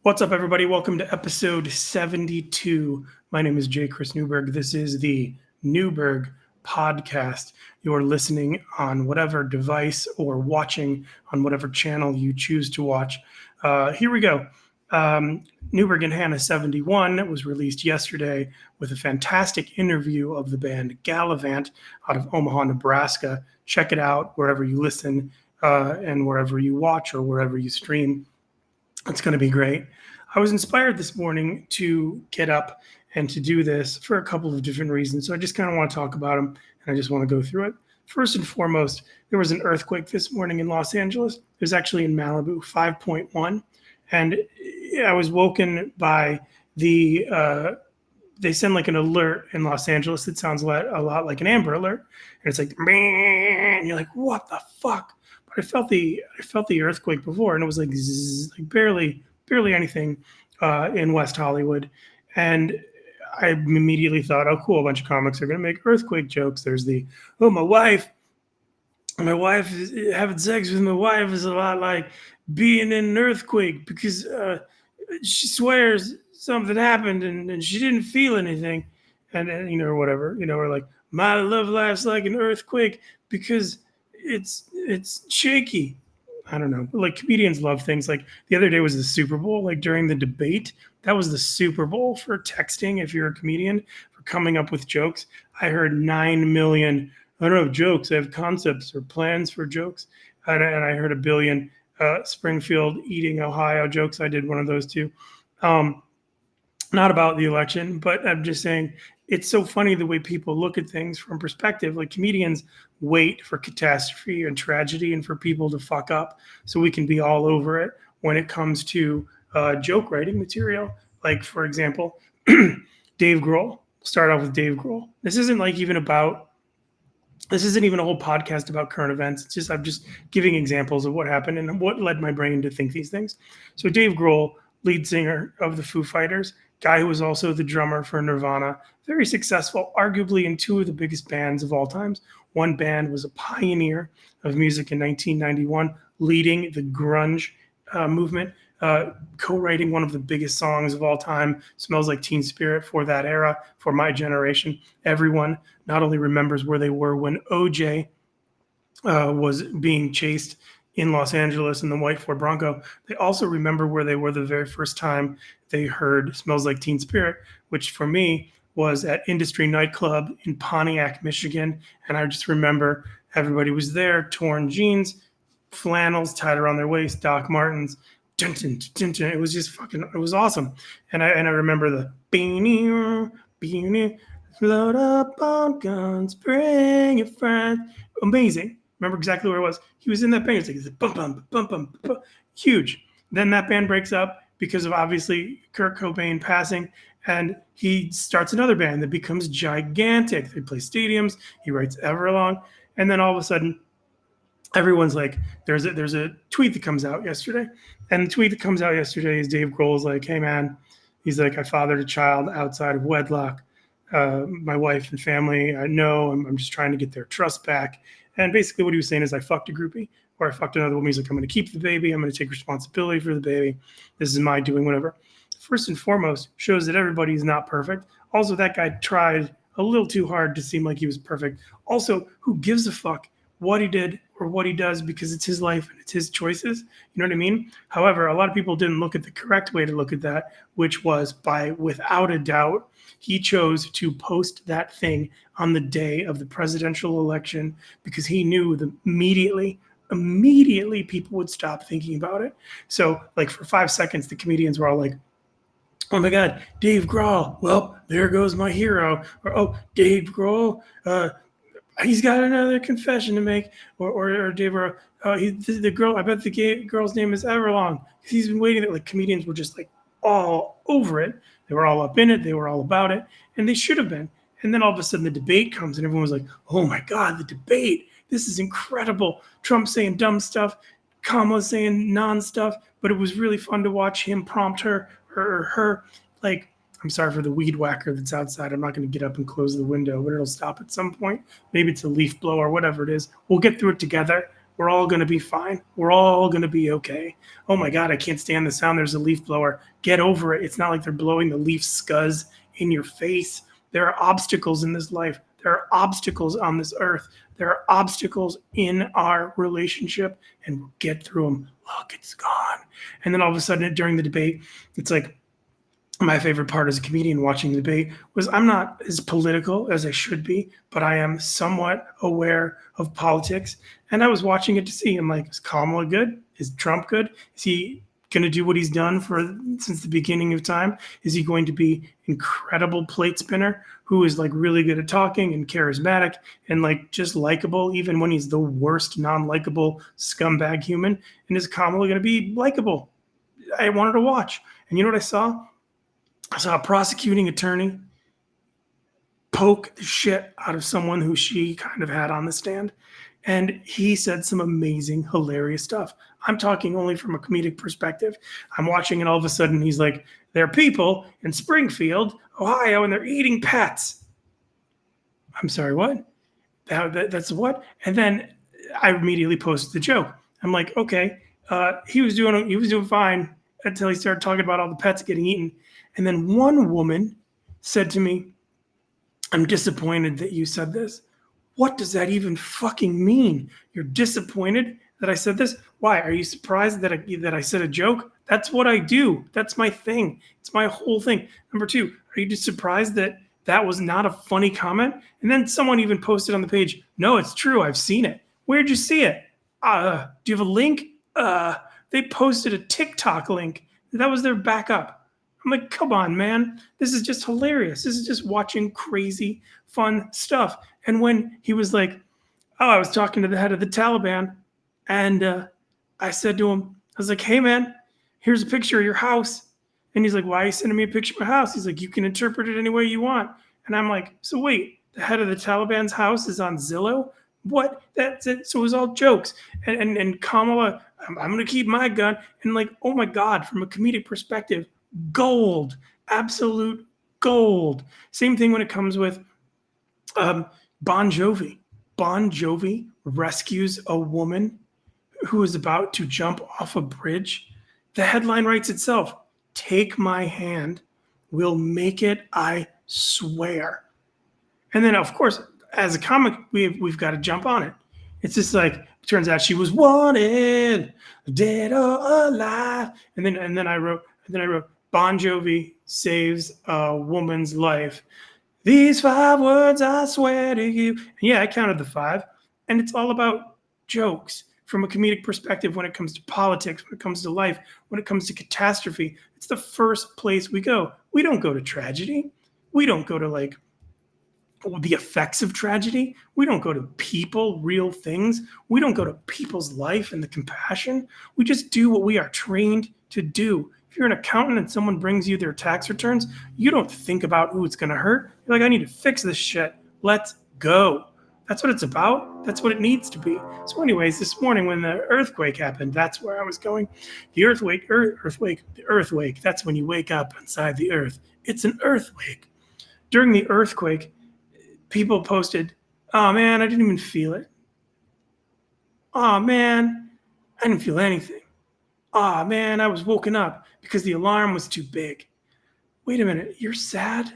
What's up, everybody? Welcome to episode 72. My name is J. Chris Newberg. This is the Newberg Podcast. You're listening on whatever device or watching on whatever channel you choose to watch. Here we go. Newberg and Hannah 71 was released yesterday with a fantastic interview of the band Gallivant out of Omaha, Nebraska. Check it out wherever you listen and wherever you watch or wherever you stream. It's going to be great. I was inspired this morning to get up and to do this for a couple of different reasons. So I just kind of want to talk about them, and I just want to go through it. First and foremost, there was an earthquake this morning in Los Angeles. It was actually in Malibu, 5.1. And I was woken by they send like an alert in Los Angeles that sounds a lot like an Amber Alert. And it's like, man, and you're like, what the fuck? I felt the earthquake before, and it was like, zzz, like barely anything in West Hollywood. And I immediately thought, oh, cool, a bunch of comics are going to make earthquake jokes. There's my wife is having sex with my wife is a lot like being in an earthquake because she swears something happened and she didn't feel anything, and or whatever, or like my love life's like an earthquake because it's shaky. I don't know. But like comedians love things. Like the other day was the Super Bowl. Like during the debate, that was the Super Bowl for texting. If you're a comedian, for coming up with jokes, I heard 9 million. I don't have jokes. I have concepts or plans for jokes. And I heard a billion Springfield eating Ohio jokes. I did one of those too. Not about the election, but I'm just saying it's so funny the way people look at things from perspective. Like comedians wait for catastrophe and tragedy and for people to fuck up so we can be all over it when it comes to joke writing material. Like, for example, Dave Grohl. We'll start off with Dave Grohl. This isn't even a whole podcast about current events. It's just I'm just giving examples of what happened and what led my brain to think these things. So Dave Grohl, lead singer of the Foo Fighters, guy who was also the drummer for Nirvana, very successful, arguably in two of the biggest bands of all times. One band was a pioneer of music in 1991, leading the grunge movement, co-writing one of the biggest songs of all time, Smells Like Teen Spirit, for that era, for my generation. Everyone not only remembers where they were when OJ was being chased in Los Angeles in the white Ford Bronco, they also remember where they were the very first time they heard Smells Like Teen Spirit, which for me was at Industry Nightclub in Pontiac, Michigan. And I just remember everybody was there, torn jeans, flannels tied around their waist, Doc Martens. Dun, dun, dun, dun. It was just it was awesome. And I remember the load up on guns, bring your friends. Amazing. Remember exactly where it was. He was in that band. It's like bum bum bum bum bum. Huge. Then that band breaks up because of obviously Kurt Cobain passing, and he starts another band that becomes gigantic. They play stadiums. He writes Everlong, and then all of a sudden, everyone's like, there's a tweet that comes out yesterday, and the tweet that comes out yesterday is Dave Grohl's like, hey man, he's like, I fathered a child outside of wedlock. My wife and family, I know, I'm just trying to get their trust back. And basically what he was saying is I fucked a groupie or I fucked another woman. He's like, I'm going to keep the baby. I'm going to take responsibility for the baby. This is my doing, whatever. First and foremost, shows that everybody is not perfect. Also, that guy tried a little too hard to seem like he was perfect. Also, who gives a fuck what he did or what he does, because it's his life and it's his choices. You know what I mean? However, a lot of people didn't look at the correct way to look at that, which was without a doubt, he chose to post that thing on the day of the presidential election because he knew that immediately people would stop thinking about it. So like for 5 seconds, the comedians were all like, oh my God, Dave Grohl. Well, there goes my hero. Or, oh, Dave Grohl, he's got another confession to make. Or Dave Grohl, the girl, I bet the girl's name is Everlong. He's been waiting. Like comedians were just like all over it. They were all up in it. They were all about it. And they should have been. And then all of a sudden the debate comes and everyone was like, oh my God, the debate. This is incredible. Trump saying dumb stuff, Kamala saying non-stuff. But it was really fun to watch him prompt her. Like, I'm sorry for the weed whacker that's outside. I'm not going to get up and close the window, but it'll stop at some point. Maybe it's a leaf blower, whatever it is. We'll get through it together. We're all going to be fine. We're all going to be okay. Oh my God, I can't stand the sound. There's a leaf blower. Get over it. It's not like they're blowing the leaf scuzz in your face. There are obstacles in this life. There are obstacles on this earth. There are obstacles in our relationship, and we'll get through them. Look, it's gone. And then all of a sudden during the debate, it's like, my favorite part as a comedian watching the debate was I'm not as political as I should be, but I am somewhat aware of politics. And I was watching it to see, I'm like, is Kamala good? Is Trump good? Is he going to do what he's done since the beginning of time? Is he going to be incredible plate spinner who is like really good at talking and charismatic and like just likable, even when he's the worst non-likable scumbag human? And is Kamala going to be likable? I wanted to watch. And you know what I saw? I saw a prosecuting attorney poke the shit out of someone who she kind of had on the stand. And he said some amazing, hilarious stuff. I'm talking only from a comedic perspective. I'm watching and all of a sudden he's like, there are people in Springfield, Ohio, and they're eating pets. I'm sorry, what? That's what? And then I immediately posted the joke. I'm like, okay, he was doing fine until he started talking about all the pets getting eaten. And then one woman said to me, I'm disappointed that you said this. What does that even fucking mean? You're disappointed that I said this? Why? Are you surprised that I said a joke? That's what I do. That's my thing. It's my whole thing. Number two, are you just surprised that that was not a funny comment? And then someone even posted on the page, no, it's true. I've seen it. Where'd you see it? Do you have a link? They posted a TikTok link. That was their backup. I'm like, come on, man. This is just hilarious. This is just watching crazy, fun stuff. And when he was like, oh, I was talking to the head of the Taliban, and I said to him, I was like, hey, man, here's a picture of your house. And he's like, why are you sending me a picture of my house? He's like, you can interpret it any way you want. And I'm like, so wait, the head of the Taliban's house is on Zillow? What? That's it. So it was all jokes. And Kamala, I'm going to keep my gun. And like, oh my God, from a comedic perspective, gold, absolute gold. Same thing when it comes with Bon Jovi. Bon Jovi rescues a woman who is about to jump off a bridge. The headline writes itself, take my hand, we'll make it, I swear. And then, of course, as a comic, we've got to jump on it. It's just like, it turns out she was wanted, dead or alive. And then I wrote, Bon Jovi saves a woman's life. These 5 words I swear to you. And yeah, I counted the 5. And it's all about jokes from a comedic perspective when it comes to politics, when it comes to life, when it comes to catastrophe. It's the first place we go. We don't go to tragedy. We don't go to like the effects of tragedy. We don't go to people, real things. We don't go to people's life and the compassion. We just do what we are trained to do. If you're an accountant and someone brings you their tax returns, you don't think about who it's going to hurt. You're like, I need to fix this shit. Let's go. That's what it's about. That's what it needs to be. So anyways, this morning when the earthquake happened, that's where I was going. The earthquake, that's when you wake up inside the earth. It's an earthquake. During the earthquake, people posted, oh man, I didn't even feel it. Oh man, I didn't feel anything. Oh man, I was woken up because the alarm was too big. Wait a minute, you're sad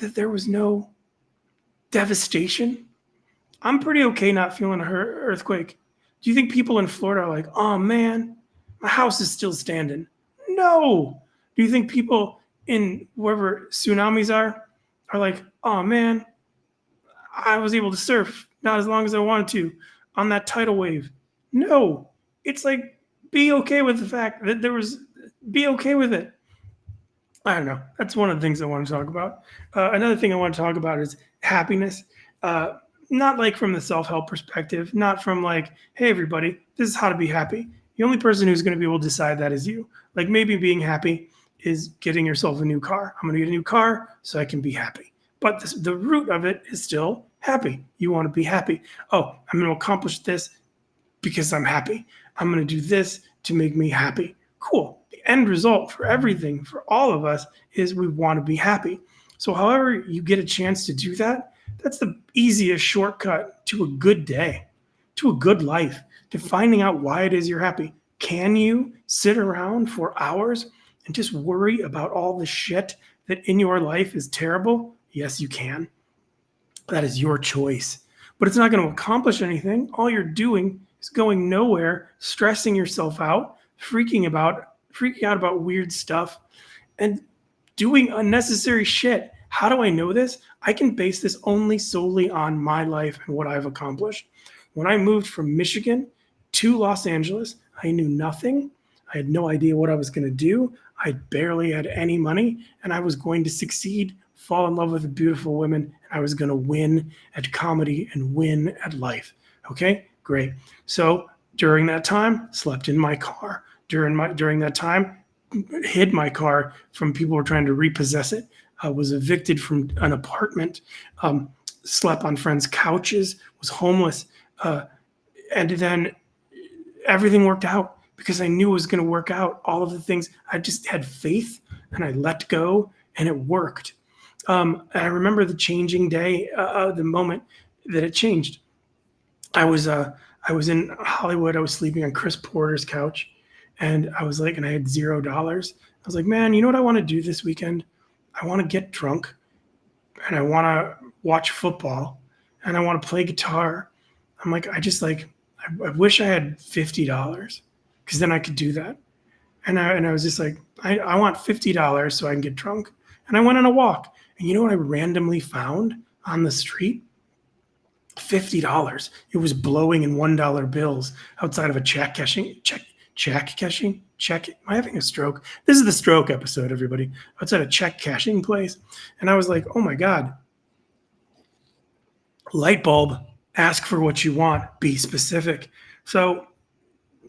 that there was no devastation? I'm pretty okay not feeling an earthquake. Do you think people in Florida are like, oh man, my house is still standing? No. Do you think people in wherever tsunamis are like, oh man, I was able to surf not as long as I wanted to on that tidal wave? No. It's like, be okay with the fact that be okay with it. I don't know. That's one of the things I want to talk about. Another thing I want to talk about is happiness. Not like from the self-help perspective, not from like, hey, everybody, this is how to be happy. The only person who's going to be able to decide that is you. Like maybe being happy is getting yourself a new car. I'm going to get a new car so I can be happy. But the root of it is still happy. You want to be happy. Oh, I'm going to accomplish this because I'm happy. I'm going to do this to make me happy. Cool. The end result for everything, for all of us, is we want to be happy. So however you get a chance to do that, that's the easiest shortcut to a good day, to a good life, to finding out why it is you're happy. Can you sit around for hours and just worry about all the shit that in your life is terrible? Yes, you can. That is your choice. But it's not going to accomplish anything. All you're doing is going nowhere, stressing yourself out, freaking out about weird stuff, and doing unnecessary shit. How do I know this? I can base this only solely on my life and what I've accomplished. When I moved from Michigan to Los Angeles, I knew nothing. I had no idea what I was going to do. I barely had any money, and I was going to succeed, fall in love with beautiful women, and I was going to win at comedy and win at life. Okay, great. So during that time, slept in my car. During that time, hid my car from people who were trying to repossess it. Was evicted from an apartment. Slept on friends' couches. Was homeless. And then everything worked out because I knew it was going to work out. All of the things, I just had faith and I let go and it worked. And I remember the changing day, the moment that it changed. I was in Hollywood. I was sleeping on Chris Porter's couch, and I was like, and I had $0. I was like, man, you know what I want to do this weekend? I want to get drunk, and I want to watch football, and I want to play guitar. I'm like, I wish I had $50 because then I could do that. And I was just like, I want $50 so I can get drunk. And I went on a walk. And you know what I randomly found on the street? $50. It was blowing in $1 bills outside of a check cashing. Am I having a stroke? This is the stroke episode, everybody. Outside a check cashing place. And I was like, oh my God. Light bulb, ask for what you want, be specific. So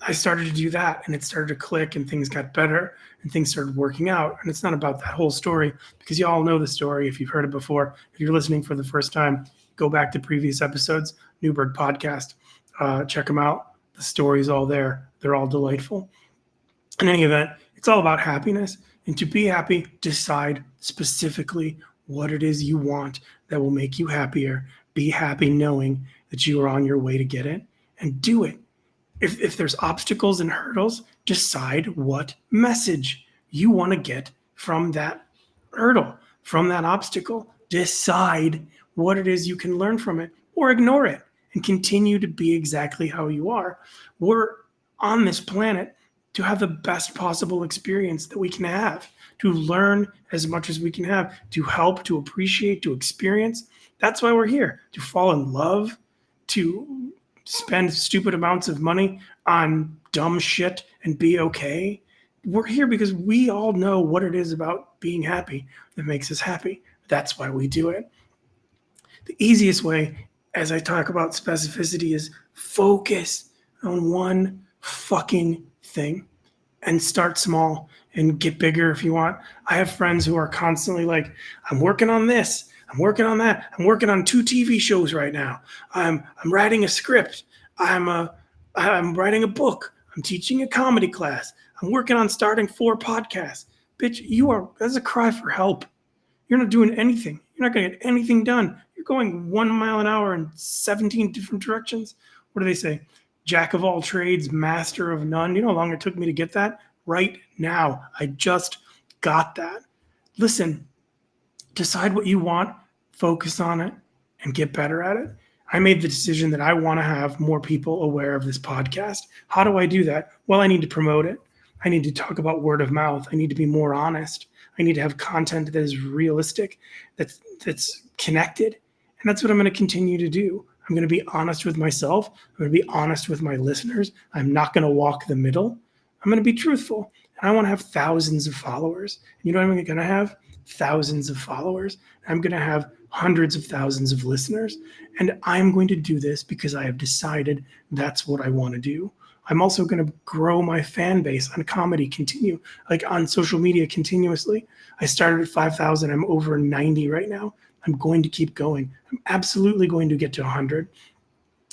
I started to do that, and it started to click, and things got better, and things started working out. And it's not about that whole story, because you all know the story if you've heard it before. If you're listening for the first time, go back to previous episodes, Newberg Podcast. Check them out. The story's all there. They're all delightful. In any event, it's all about happiness. And to be happy, decide specifically what it is you want that will make you happier. Be happy knowing that you are on your way to get it, and do it. If there's obstacles and hurdles, decide what message you want to get from that hurdle, from that obstacle. Decide what it is you can learn from it, or ignore it and continue to be exactly how you are. We're on this planet to have the best possible experience that we can have, to learn as much as we can have, to help, to appreciate, to experience. That's why we're here, to fall in love, to spend stupid amounts of money on dumb shit and be okay. We're here because we all know what it is about being happy that makes us happy. That's why we do it. The easiest way, as I talk about specificity, is focus on one fucking thing and start small and get bigger if you want. I have friends who are constantly like, I'm working on this. I'm working on that. I'm working on 2 TV shows right now. I'm writing a script. I'm writing a book. I'm teaching a comedy class. I'm working on starting 4 podcasts. Bitch, that's a cry for help. You're not doing anything. You're not going to get anything done. You're going 1 mile an hour in 17 different directions. What do they say? Jack of all trades, master of none. You know how long it took me to get that? Right now. I just got that. Listen. Decide what you want, focus on it, and get better at it. I made the decision that I want to have more people aware of this podcast. How do I do that? Well, I need to promote it. I need to talk about word of mouth. I need to be more honest. I need to have content that is realistic, that's connected. And that's what I'm going to continue to do. I'm going to be honest with myself. I'm going to be honest with my listeners. I'm not going to walk the middle. I'm going to be truthful. And I want to have thousands of followers. You know what I'm going to have? Thousands of followers. I'm going to have hundreds of thousands of listeners. And I'm going to do this because I have decided that's what I want to do. I'm also going to grow my fan base on comedy, on social media continuously. I started at 5,000. I'm over 90 right now. I'm going to keep going. I'm absolutely going to get to 100.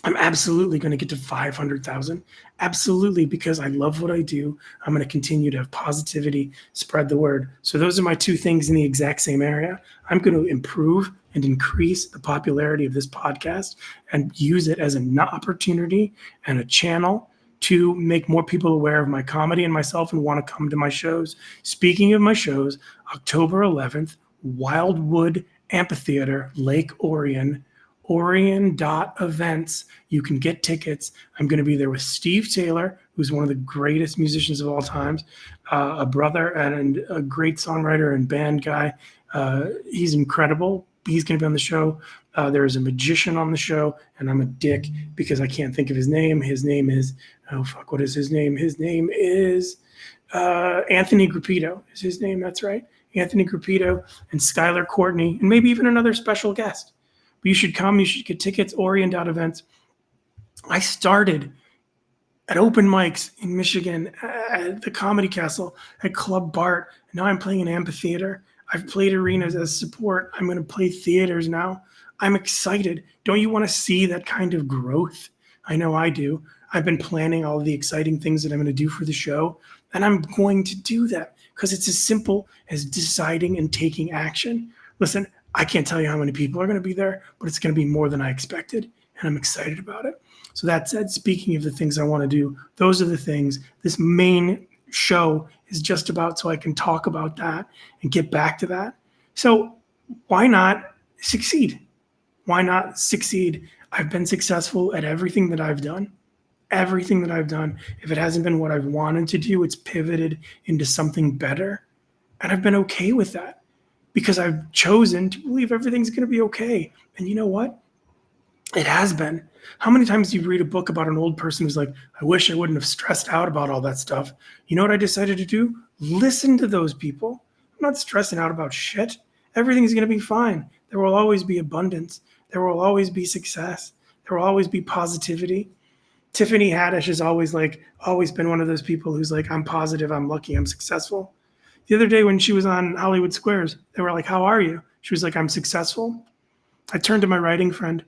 I'm absolutely going to get to 500,000. Absolutely, because I love what I do. I'm going to continue to have positivity, spread the word. So those are my 2 things in the exact same area. I'm going to improve and increase the popularity of this podcast and use it as an opportunity and a channel to make more people aware of my comedy and myself and want to come to my shows. Speaking of my shows, October 11th, Wildwood Amphitheater, Lake Orion, Orion.events. You can get tickets. I'm going to be there with Steve Taylor, who's one of the greatest musicians of all times, a brother and a great songwriter and band guy. He's incredible. He's going to be on the show. There is a magician on the show, and I'm a dick because I can't think of his name. His name is, what is his name? His name is Anthony Gruppito is his name. That's right. Anthony Gruppito and Skylar Courtney, and maybe even another special guest. But you should come. You should get tickets, Orient.events. I started at open mics in Michigan, at the Comedy Castle, at Club Bart. Now I'm playing an amphitheater. I've played arenas as support. I'm going to play theaters now. I'm excited. Don't you want to see that kind of growth? I know I do. I've been planning all the exciting things that I'm going to do for the show, and I'm going to do that because it's as simple as deciding and taking action. Listen, I can't tell you how many people are going to be there, but it's going to be more than I expected, and I'm excited about it. So that said, speaking of the things I want to do, those are the things. This main show is just about so I can talk about that and get back to that. So why not succeed? Why not succeed? I've been successful at everything that I've done. Everything that I've done. If it hasn't been what I've wanted to do, it's pivoted into something better. And I've been okay with that because I've chosen to believe everything's going to be okay. And you know what? It has been. How many times do you read a book about an old person who's like, I wish I wouldn't have stressed out about all that stuff? You know what I decided to do? Listen to those people. I'm not stressing out about shit. Everything's going to be fine. There will always be abundance. There will always be success. There will always be positivity. Tiffany Haddish has always been one of those people who's like, I'm positive, I'm lucky, I'm successful. The other day when she was on Hollywood Squares, they were like, how are you? She was like, I'm successful. I turned to my writing friend,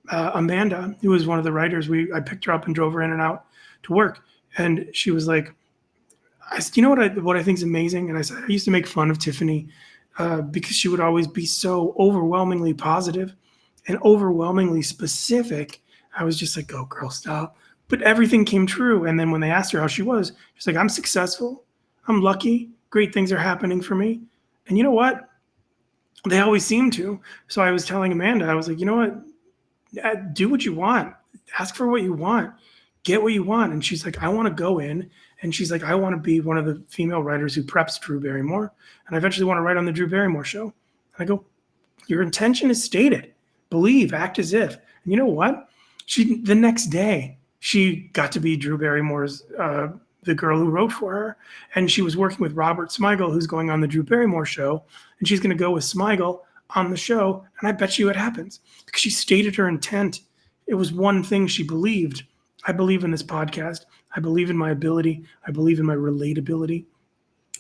Amanda, who was one of the writers. I picked her up and drove her in and out to work. And she was like, I said, you know what I think is amazing? And I said, I used to make fun of Tiffany because she would always be so overwhelmingly positive and overwhelmingly specific. I was just like, go girl, stop. But everything came true. And then when they asked her how she was, she's like, I'm successful. I'm lucky. Great things are happening for me. And you know what? They always seem to. So I was telling Amanda, I was like, you know what? Do what you want. Ask for what you want. Get what you want. And she's like, I want to go in. And she's like, I want to be one of the female writers who preps Drew Barrymore. And I eventually want to write on the Drew Barrymore show. And I go, your intention is stated. Believe, act as if. And you know what? The next day, she got to be Drew Barrymore's, the girl who wrote for her. And she was working with Robert Smigel, who's going on the Drew Barrymore show. And she's going to go with Smigel on the show. And I bet you it happens because she stated her intent. It was one thing she believed. I believe in this podcast. I believe in my ability. I believe in my relatability.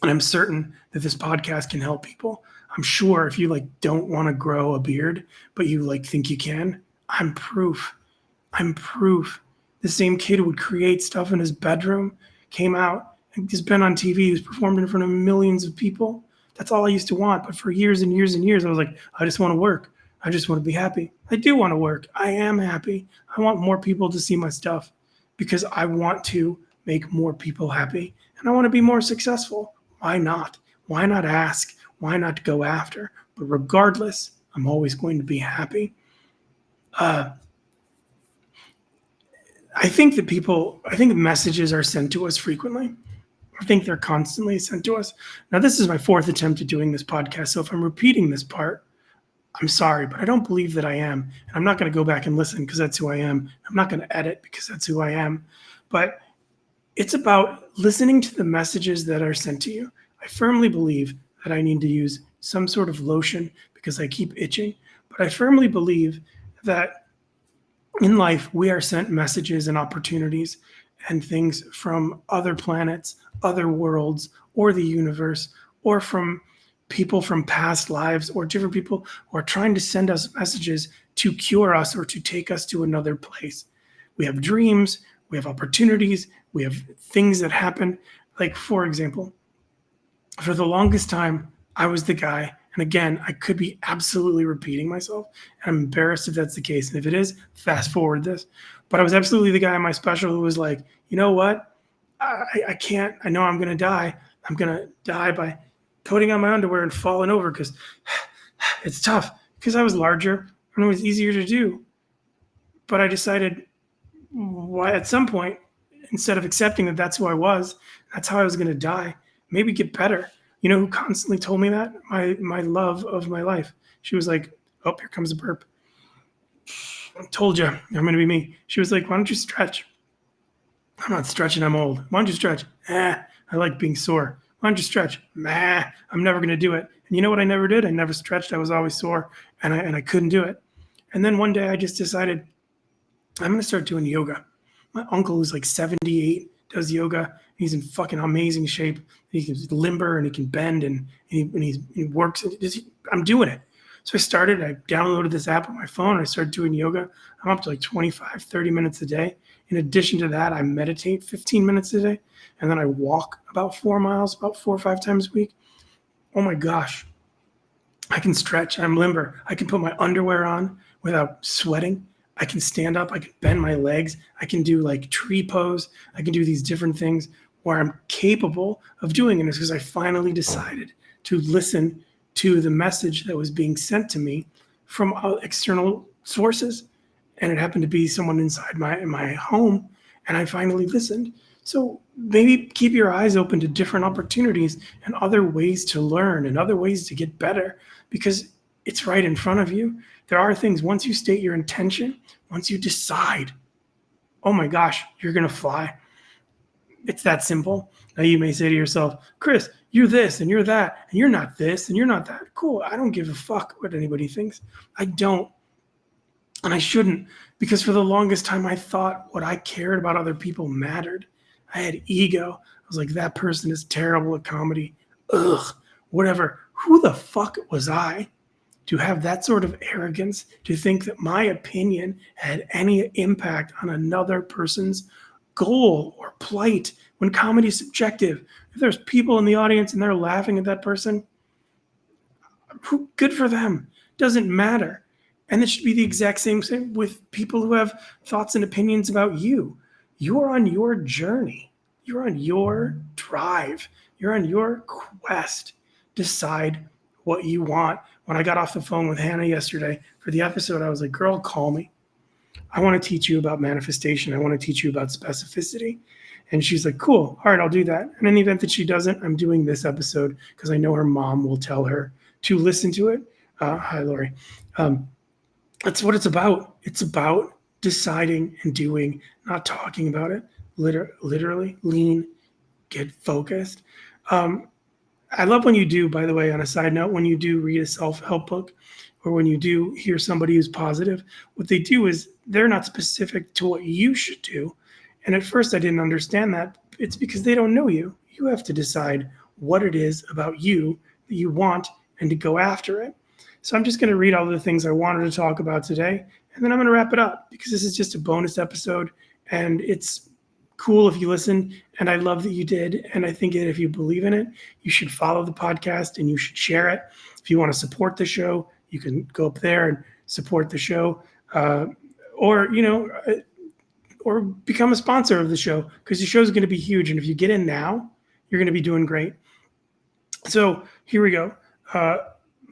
And I'm certain that this podcast can help people. I'm sure if you don't want to grow a beard, but you think you can, I'm proof. I'm proof. The same kid who would create stuff in his bedroom came out and has been on TV, who's performed in front of millions of people. That's all I used to want. But for years and years and years, I was like, I just want to work. I just want to be happy. I do want to work. I am happy. I want more people to see my stuff because I want to make more people happy and I want to be more successful. Why not? Why not ask? Why not go after? But regardless, I'm always going to be happy. I think messages are sent to us frequently. I think they're constantly sent to us. Now, this is my fourth attempt at doing this podcast. So if I'm repeating this part, I'm sorry, but I don't believe that I am. And I'm not going to go back and listen because that's who I am. I'm not going to edit because that's who I am. But it's about listening to the messages that are sent to you. I firmly believe that I need to use some sort of lotion because I keep itching. But I firmly believe that in life, we are sent messages and opportunities and things from other planets, other worlds, or the universe, or from people from past lives, or different people who are trying to send us messages to cure us or to take us to another place. We have dreams, we have opportunities, we have things that happen. Like, for example, for the longest time, I was the guy And again, I could be absolutely repeating myself. And I'm embarrassed if that's the case. And if it is, fast forward this. But I was absolutely the guy in my special who was like, you know what? I can't. I know I'm going to die. I'm going to die by putting on my underwear and falling over because it's tough. Because I was larger and it was easier to do. But I decided, why at some point, instead of accepting that that's who I was, that's how I was going to die, maybe get better. You know who constantly told me that? My love of my life. She was like, oh, here comes a burp. I told you, I'm going to be me. She was like, why don't you stretch? I'm not stretching, I'm old. Why don't you stretch? I like being sore. Why don't you stretch? I'm never going to do it. And you know what I never did? I never stretched. I was always sore, and I couldn't do it. And then one day I just decided, I'm going to start doing yoga. My uncle, who's like 78, does yoga. He's in fucking amazing shape. He's limber and he can bend and he works. I'm doing it. So I downloaded this app on my phone. And I started doing yoga. I'm up to like 25, 30 minutes a day. In addition to that, I meditate 15 minutes a day. And then I walk about 4 miles, about 4 or 5 times a week. Oh my gosh. I can stretch. I'm limber. I can put my underwear on without sweating. I can stand up, I can bend my legs, I can do like tree pose, I can do these different things where I'm capable of doing it. It's because I finally decided to listen to the message that was being sent to me from external sources. And it happened to be someone inside my home, and I finally listened. So maybe keep your eyes open to different opportunities and other ways to learn and other ways to get better, because it's right in front of you. There are things, once you state your intention, once you decide, oh my gosh, you're going to fly. It's that simple. Now you may say to yourself, Chris, you're this and you're that, and you're not this and you're not that. Cool. I don't give a fuck what anybody thinks. I don't. And I shouldn't, because for the longest time, I thought what I cared about other people mattered. I had ego. I was like, that person is terrible at comedy. Ugh, whatever. Who the fuck was I to have that sort of arrogance, to think that my opinion had any impact on another person's goal or plight, when comedy is subjective? If there's people in the audience and they're laughing at that person, good for them. Doesn't matter. And it should be the exact same thing with people who have thoughts and opinions about you. You're on your journey. You're on your drive. You're on your quest. Decide what you want. When I got off the phone with Hannah yesterday for the episode, I was like, girl, call me. I want to teach you about manifestation. I want to teach you about specificity. And she's like, cool. All right, I'll do that. And in the event that she doesn't, I'm doing this episode because I know her mom will tell her to listen to it. Hi, Lori. That's what it's about. It's about deciding and doing, not talking about it. Literally, lean, get focused. I love when you do, by the way, on a side note, when you do read a self-help book or when you do hear somebody who's positive, what they do is they're not specific to what you should do. And at first I didn't understand that. It's because they don't know you. You have to decide what it is about you that you want and to go after it. So I'm just going to read all the things I wanted to talk about today, and then I'm going to wrap it up because this is just a bonus episode, and it's cool if you listen, and I love that you did, and I think that if you believe in it, you should follow the podcast and you should share it. If you want to support the show, you can go up there and support the show, or become a sponsor of the show, because the show is going to be huge, and if you get in now, you're going to be doing great. So here we go.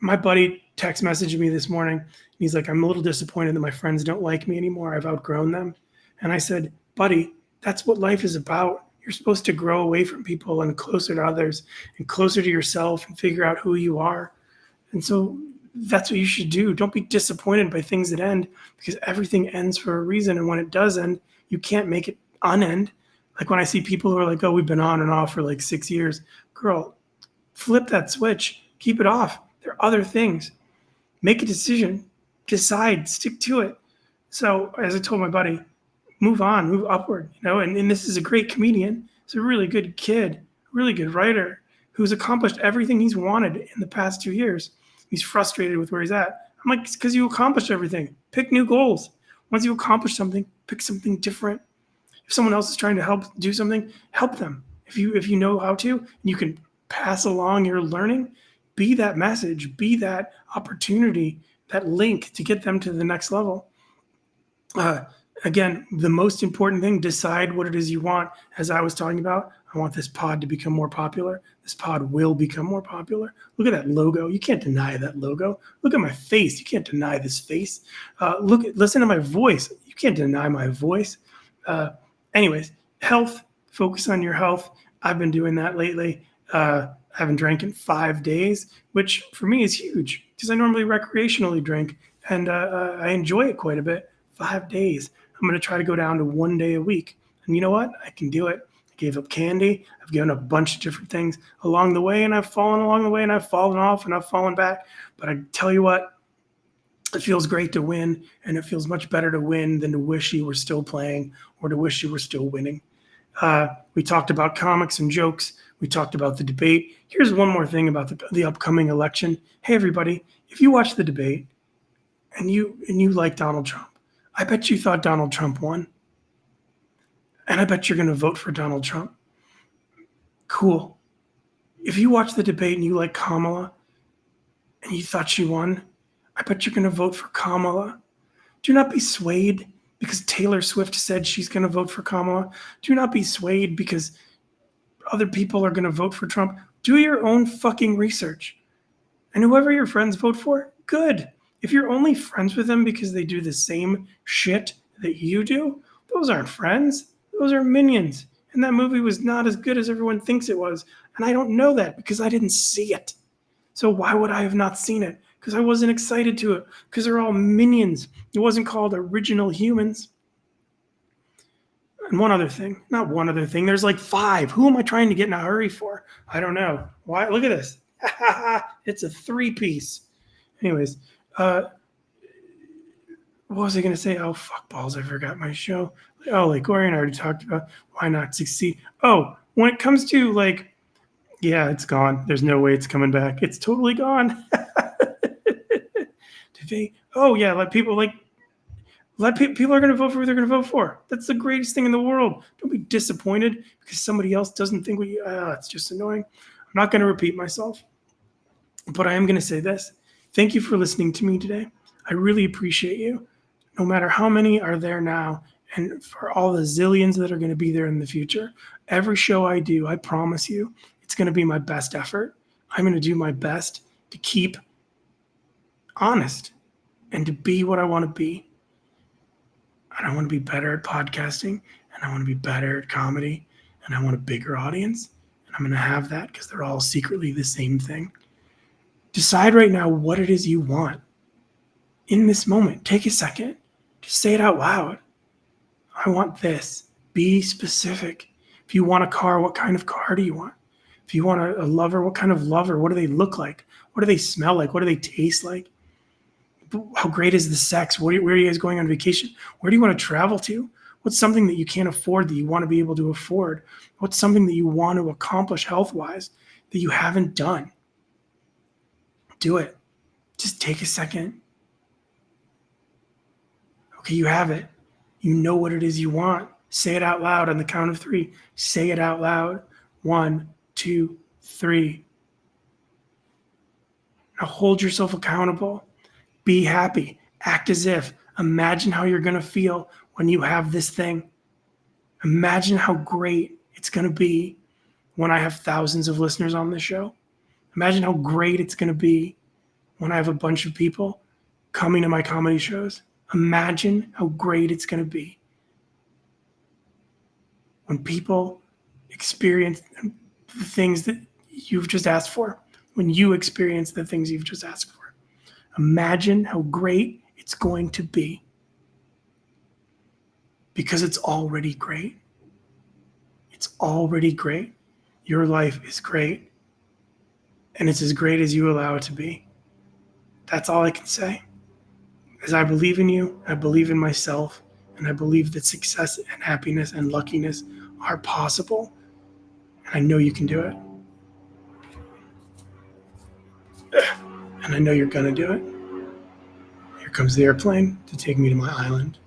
My buddy text messaged me this morning. He's like, I'm a little disappointed that my friends don't like me anymore. I've outgrown them. And I said, buddy, that's what life is about. You're supposed to grow away from people and closer to others and closer to yourself and figure out who you are. And so that's what you should do. Don't be disappointed by things that end, because everything ends for a reason. And when it does end, you can't make it unend. Like when I see people who are like, oh, we've been on and off for like 6 years. Girl, flip that switch. Keep it off. There are other things. Make a decision. Decide. Stick to it. So as I told my buddy, move on, move upward. And this is a great comedian. He's a really good kid, really good writer who's accomplished everything he's wanted in the past 2 years. He's frustrated with where he's at. I'm like, it's because you accomplished everything. Pick new goals. Once you accomplish something, pick something different. If someone else is trying to help do something, help them. If you know how to, and you can pass along your learning, be that message, be that opportunity, that link to get them to the next level. Again, the most important thing, decide what it is you want. As I was talking about, I want this pod to become more popular. This pod will become more popular. Look at that logo. You can't deny that logo. Look at my face. You can't deny this face. Listen to my voice. You can't deny my voice. Anyways, health, focus on your health. I've been doing that lately. I haven't drank in 5 days, which for me is huge because I normally recreationally drink and I enjoy it quite a bit. 5 days. I'm going to try to go down to 1 day a week. And you know what? I can do it. I gave up candy. I've given up a bunch of different things along the way, and I've fallen along the way, and I've fallen off, and I've fallen back. But I tell you what, it feels great to win, and it feels much better to win than to wish you were still playing or to wish you were still winning. We talked about comics and jokes. We talked about the debate. Here's one more thing about the upcoming election. Hey, everybody, if you watch the debate and you like Donald Trump, I bet you thought Donald Trump won. And I bet you're going to vote for Donald Trump. Cool. If you watch the debate and you like Kamala and you thought she won, I bet you're going to vote for Kamala. Do not be swayed because Taylor Swift said she's going to vote for Kamala. Do not be swayed because other people are going to vote for Trump. Do your own fucking research. And whoever your friends vote for, good. If you're only friends with them because they do the same shit that you do, those aren't friends. Those are minions. And that movie was not as good as everyone thinks it was. And I don't know that because I didn't see it. So why would I have not seen it? Because I wasn't excited to it. Because they're all minions. It wasn't called Original Humans. And one other thing. Not one other thing. There's like 5. Who am I trying to get in a hurry for? I don't know. Why? Look at this. It's a 3-piece. Anyways. What was I going to say? Oh, fuck balls. I forgot my show. Oh, like Gorian already talked about why not succeed. Oh, when it comes to like, yeah, it's gone. There's no way it's coming back. It's totally gone. Oh, yeah. People are going to vote for who they're going to vote for. That's the greatest thing in the world. Don't be disappointed because somebody else doesn't think it's just annoying. I'm not going to repeat myself, but I am going to say this. Thank you for listening to me today. I really appreciate you. No matter how many are there now, and for all the zillions that are going to be there in the future, every show I do, I promise you, it's going to be my best effort. I'm going to do my best to keep honest and to be what I want to be. And I want to be better at podcasting, and I want to be better at comedy, and I want a bigger audience, and I'm going to have that because they're all secretly the same thing. Decide right now what it is you want. In this moment, take a second. Just say it out loud. I want this. Be specific. If you want a car, what kind of car do you want? If you want a lover, what kind of lover? What do they look like? What do they smell like? What do they taste like? How great is the sex? Where are you guys going on vacation? Where do you want to travel to? What's something that you can't afford that you want to be able to afford? What's something that you want to accomplish health-wise that you haven't done? Do it. Just take a second. Okay, you have it. You know what it is you want. Say it out loud on the count of 3. Say it out loud. 1, 2, 3. Now hold yourself accountable. Be happy. Act as if. Imagine how you're going to feel when you have this thing. Imagine how great it's going to be when I have thousands of listeners on this show. Imagine how great it's going to be when I have a bunch of people coming to my comedy shows. Imagine how great it's going to be when people experience the things that you've just asked for, when you experience the things you've just asked for. Imagine how great it's going to be because it's already great. It's already great. Your life is great, and it's as great as you allow it to be. That's all I can say. As I believe in you, I believe in myself, and I believe that success and happiness and luckiness are possible, and I know you can do it. And I know you're gonna do it. Here comes the airplane to take me to my island.